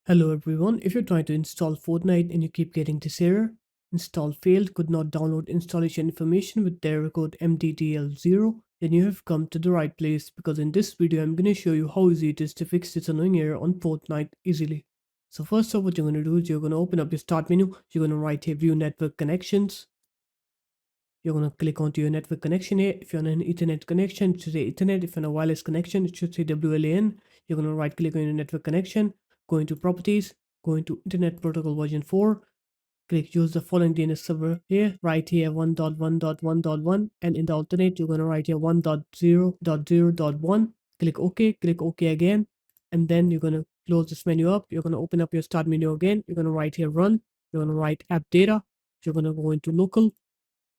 Hello everyone, if you're trying to install Fortnite and you keep getting this error, install failed, could not download installation information with the error code MD-DL-0, then you have come to the right place because in this video I'm going to show you how easy it is to fix this annoying error on Fortnite easily. So first off, what you're going to do is you're going to open up your start menu, you're going to write here view network connections. You're going to click onto your network connection here. If you're on an Ethernet connection, it should say Ethernet. If you're on a wireless connection, it should say WLAN. You're going to right click on your network connection, go into properties, go into Internet Protocol version 4, click use the following DNS server here, right here 1.1.1.1, and in the alternate, you're going to write here 1.0.0.1. Click OK again, and then you're going to close this menu up. You're going to open up your start menu again. You're going to write here run. You're going to write app data. You're going to go into local.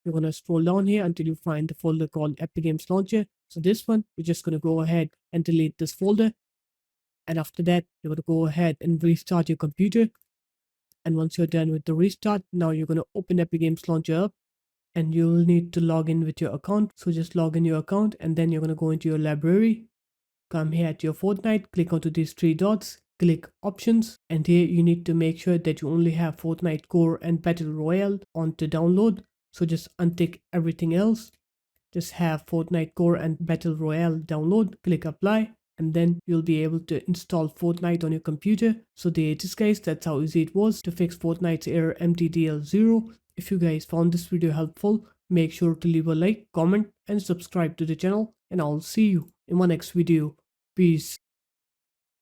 You're going to scroll down here until you find the folder called Epic Games Launcher. So this one, you're just going to go ahead and delete this folder. And after that, you're going to go ahead and restart your computer. And once you're done with the restart, now you're going to open Epic Games Launcher up. And you'll need to log in with your account. So just log in your account and then you're going to go into your library. Come here at your Fortnite, click onto these three dots, click options, and here you need to make sure that you only have Fortnite Core and Battle Royale on to download. So just untick everything else. Just have Fortnite Core and Battle Royale download, click apply, and then you'll be able to install Fortnite on your computer. So there it is guys, that's how easy it was to fix Fortnite's error MD-DL-0. If you guys found this video helpful, make sure to leave a like, comment, and subscribe to the channel, and I'll see you in my next video. Peace.